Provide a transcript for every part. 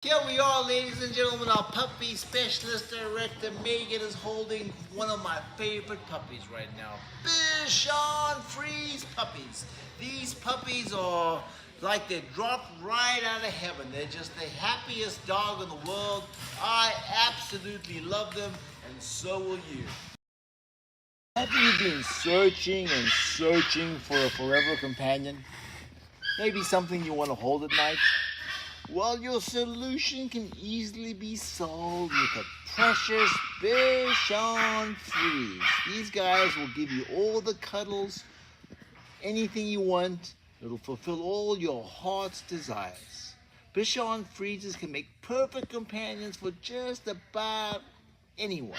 Here we are, ladies and gentlemen. Our puppy specialist director Megan is holding one of my favorite puppies right now. Bichon Frise puppies. These puppies are like they dropped right out of heaven. They're just the happiest dog in the world. I absolutely love them, and so will you. Have you been searching and searching for a forever companion? Maybe something you want to hold at night? Well, your solution can easily be solved with a precious Bichon Frise. These guys will give you all the cuddles, anything you want. It'll fulfill all your heart's desires. Bichon Frises can make perfect companions for just about anyone.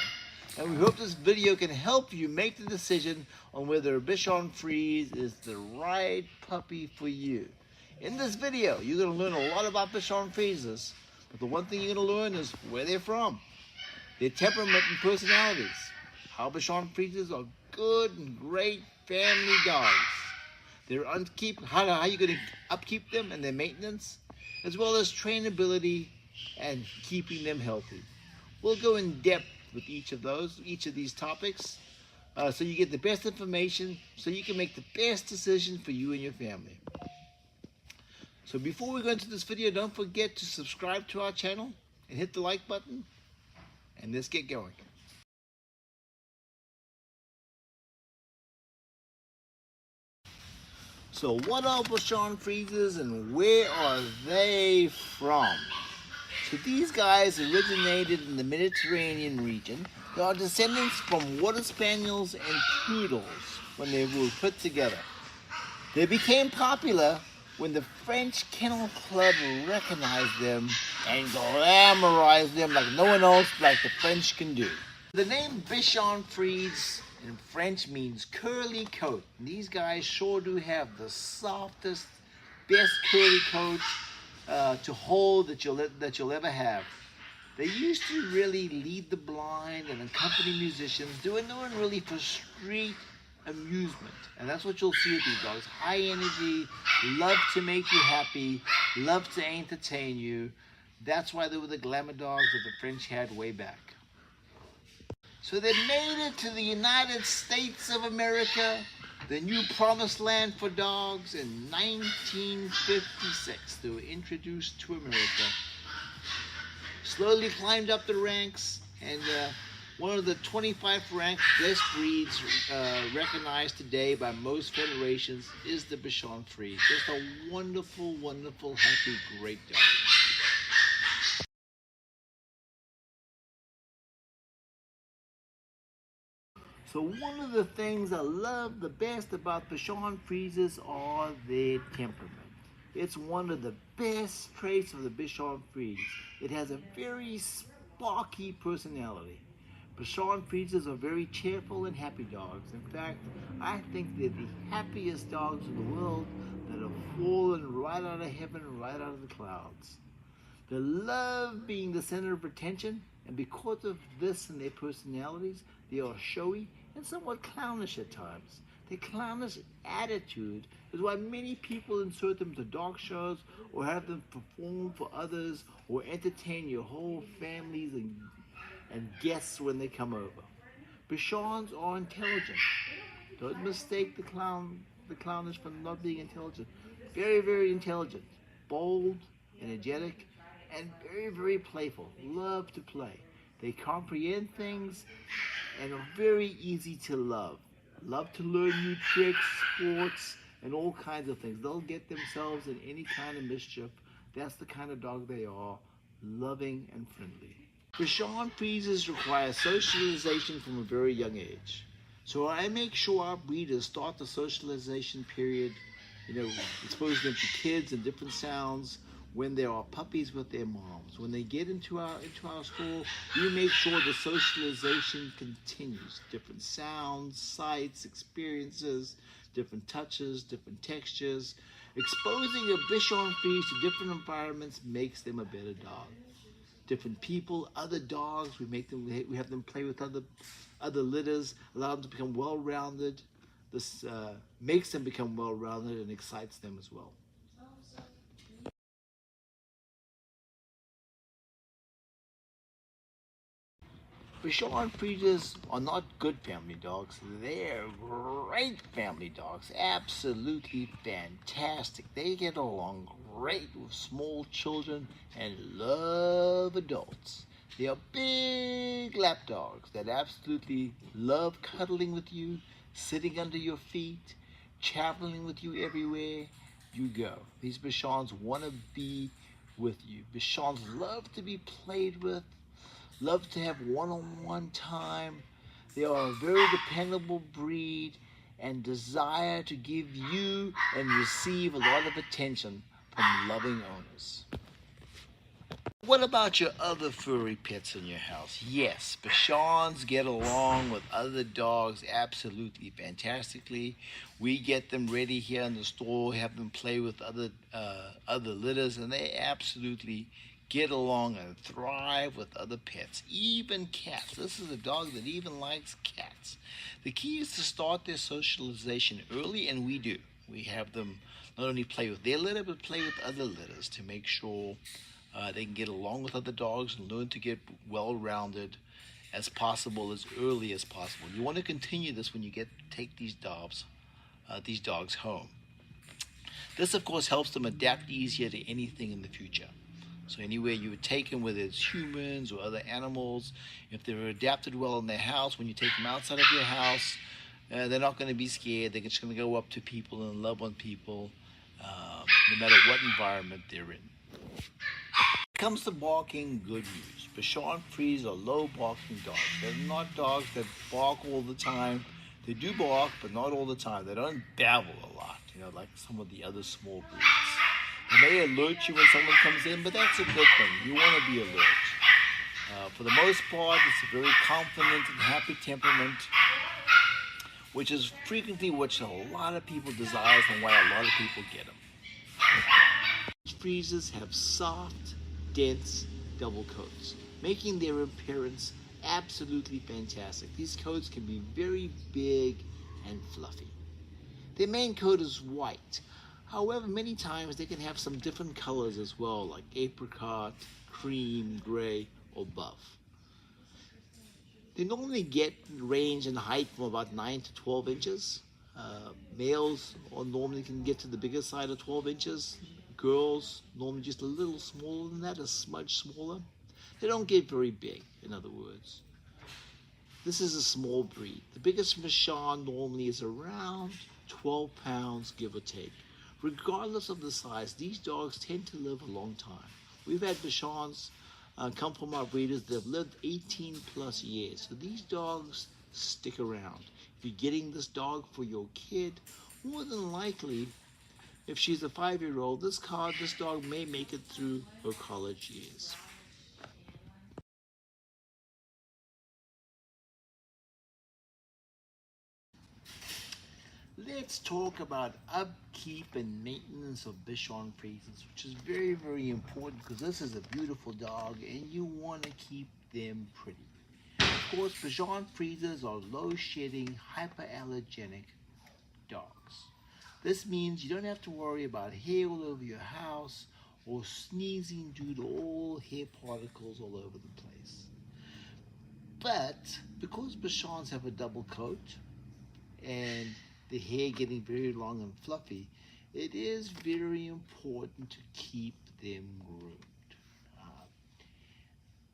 And we hope this video can help you make the decision on whether a Bichon Frise is the right puppy for you. In this video, you're going to learn a lot about Bichon Frises, but the one thing you're going to learn is where they're from, their temperament and personalities, how Bichon Frises are good and great family dogs, their upkeep, how you're going to upkeep them and their maintenance, as well as trainability and keeping them healthy. We'll go in depth with each of these topics, so you get the best information, so you can make the best decision for you and your family. So before we go into this video, don't forget to subscribe to our channel and hit the like button, and let's get going. So what are Bichon Frises and where are they from? So these guys originated in the Mediterranean region. They are descendants from water spaniels and poodles when they were put together. They became popular when the French Kennel Club recognized them and glamorized them like no one else like the French can do. The name Bichon Frise in French means curly coat. And these guys sure do have the softest, best curly coat to hold that you'll ever have. They used to really lead the blind and accompany musicians, doing really for street amusement. And that's what you'll see with these dogs. High energy, love to make you happy, love to entertain you. That's why they were the glamour dogs that the French had way back. So they made it to the United States of America, the new promised land for dogs, in 1956. They were introduced to America. Slowly climbed up the ranks, and one of the 25 ranked best breeds recognized today by most federations is the Bichon Frise. Just a wonderful, wonderful, happy, great dog. So one of the things I love the best about Bichon Frises are their temperament. It's one of the best traits of the Bichon Frise. It has a very sparky personality. Bichon Frises are very cheerful and happy dogs. In fact, I think they're the happiest dogs in the world that have fallen right out of heaven, right out of the clouds. They love being the center of attention, and because of this and their personalities, they are showy and somewhat clownish at times. Their clownish attitude is why many people insert them to dog shows or have them perform for others or entertain your whole families and guests when they come over. Bichons are intelligent. Don't mistake the clownish for not being intelligent. Very, very intelligent, bold, energetic, and very, very playful. Love to play. They comprehend things and are very easy to love. Love to learn new tricks, sports, and all kinds of things. They'll get themselves in any kind of mischief. That's the kind of dog they are, loving and friendly. Bichon Frises require socialization from a very young age. So I make sure our breeders start the socialization period, exposing them to kids and different sounds when they are puppies with their moms. When they get into our school, we make sure the socialization continues. Different sounds, sights, experiences, different touches, different textures. Exposing a Bichon Frise to different environments makes them a better dog. Different people, other dogs, we have them play with other litters, allow them to become well-rounded. This makes them become well-rounded and excites them as well. Bichon Frises are not good family dogs. They're great family dogs. Absolutely fantastic. They get along great with small children and love adults. They are big lap dogs that absolutely love cuddling with you, sitting under your feet, traveling with you everywhere you go. These Bichons want to be with you. Bichons love to be played with, love to have one-on-one time. They are a very dependable breed and desire to give you and receive a lot of attention from loving owners. What about your other furry pets in your house? Yes, Bichons get along with other dogs absolutely fantastically. We get them ready here in the store, have them play with other litters, and they absolutely get along and thrive with other pets, even cats. This is a dog that even likes cats. The key is to start their socialization early, and we do. We have them not only play with their litter, but play with other litters to make sure they can get along with other dogs and learn to get well-rounded as possible, as early as possible. You want to continue this when you take these dogs home. This, of course, helps them adapt easier to anything in the future. So anywhere you would take them, whether it's humans or other animals, if they're adapted well in their house, when you take them outside of your house, they're not going to be scared. They're just going to go up to people and love on people, no matter what environment they're in. When it comes to barking, good news. Bichon Frise are low barking dogs. They're not dogs that bark all the time. They do bark, but not all the time. They don't babble a lot, like some of the other small breeds. They may alert you when someone comes in, but that's a good thing. You want to be alert. For the most part, it's a very confident and happy temperament, which is frequently what a lot of people desire and why a lot of people get them. Frises have soft, dense double coats, making their appearance absolutely fantastic. These coats can be very big and fluffy. Their main coat is white. However, many times they can have some different colors as well, like apricot, cream, gray, or buff. They normally range in height from about 9 to 12 inches. Males normally can get to the bigger side of 12 inches. Girls normally just a little smaller than that, a smudge smaller. They don't get very big, in other words. This is a small breed. The biggest Bichon normally is around 12 pounds, give or take. Regardless of the size, these dogs tend to live a long time. We've had Bichons come from our breeders that have lived 18 plus years. So these dogs stick around. If you're getting this dog for your kid, more than likely, if she's a 5-year-old, this dog may make it through her college years. Let's talk about upkeep and maintenance of Bichon Frises, which is very, very important because this is a beautiful dog and you want to keep them pretty. Of course, Bichon Frises are low-shedding, hyperallergenic dogs. This means you don't have to worry about hair all over your house or sneezing due to all hair particles all over the place. But because Bichons have a double coat and the hair getting very long and fluffy, it is very important to keep them groomed.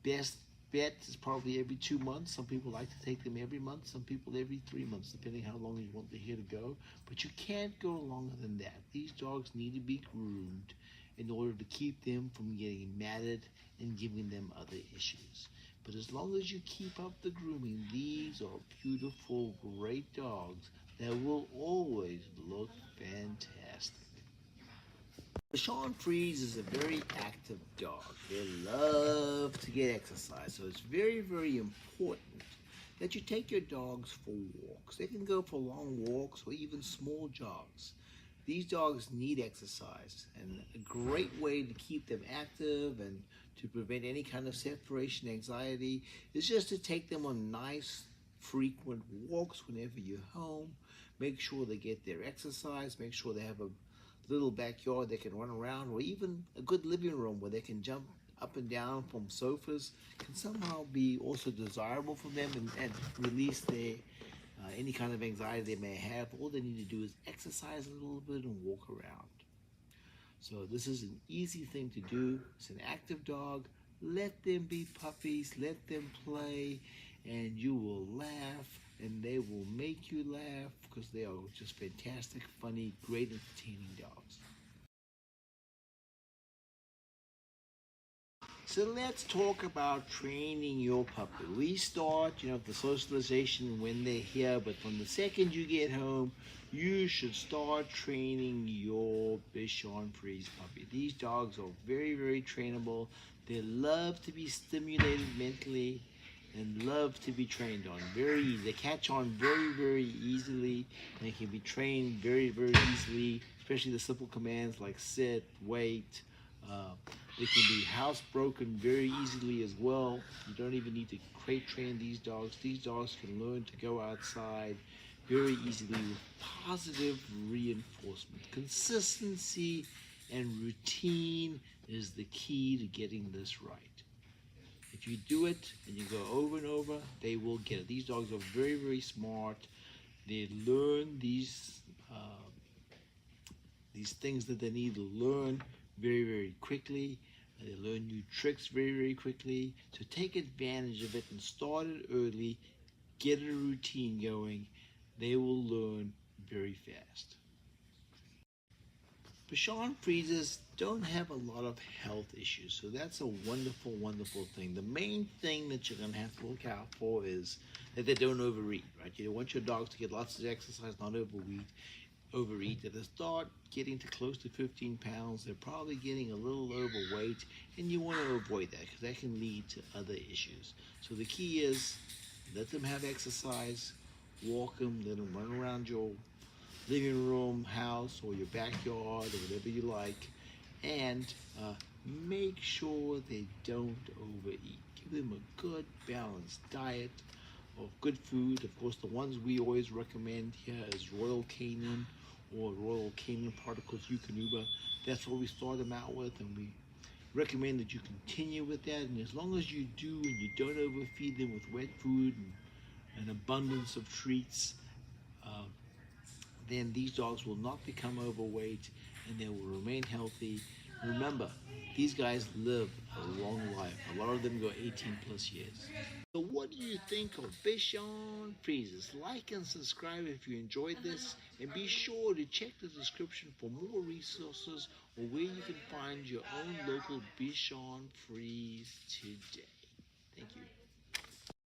Best bet is probably every 2 months. Some people like to take them every month, some people every 3 months, depending how long you want the hair to go. But you can't go longer than that. These dogs need to be groomed in order to keep them from getting matted and giving them other issues. But as long as you keep up the grooming, these are beautiful, great dogs that will always look fantastic. Bichon Frise is a very active dog. They love to get exercise, so it's very, very important that you take your dogs for walks. They can go for long walks or even small jogs. These dogs need exercise, and a great way to keep them active and to prevent any kind of separation anxiety is just to take them on nice, frequent walks whenever you're home. Make sure they get their exercise, make sure they have a little backyard they can run around, or even a good living room where they can jump up and down from sofas can somehow be also desirable for them and release their any kind of anxiety they may have. All they need to do is exercise a little bit and walk around. So this is an easy thing to do. It's an active dog. Let them be puppies. Let them play, and you will laugh, and they will make you laugh because they are just fantastic, funny, great, entertaining dogs. So let's talk about training your puppy. We start, the socialization when they're here, but from the second you get home, you should start training your Bichon Frise puppy. These dogs are very, very trainable. They love to be stimulated mentally and love to be trained on. Very easy. They catch on very, very easily. They can be trained very, very easily, especially the simple commands like sit, wait. They can be housebroken very easily as well. You don't even need to crate train these dogs. These dogs can learn to go outside very easily with positive reinforcement. Consistency and routine is the key to getting this right. If you do it and you go over and over, they will get it. These dogs are very, very smart. They learn these things that they need to learn very, very quickly. They learn new tricks very, very quickly. So take advantage of it and start it early. Get a routine going. They will learn very fast. Bichon Frises don't have a lot of health issues, so that's a wonderful, wonderful thing. The main thing that you're going to have to look out for is that they don't overeat, right? You want your dogs to get lots of exercise, not overeat. If they start getting to close to 15 pounds, they're probably getting a little overweight, and you want to avoid that because that can lead to other issues. So the key is let them have exercise, walk them, let them run around your living room, house, or your backyard, or whatever you like, and make sure they don't overeat. Give them a good balanced diet of good food. Of course, the ones we always recommend here is Royal Canin or Royal Canin Particles Eukanuba. That's what we start them out with, and we recommend that you continue with that. And as long as you do and you don't overfeed them with wet food and an abundance of treats, then these dogs will not become overweight and they will remain healthy. Remember, these guys live a long life. A lot of them go 18 plus years. So what do you think of Bichon Frises? Like and subscribe if you enjoyed this, and be sure to check the description for more resources or where you can find your own local Bichon Frise today.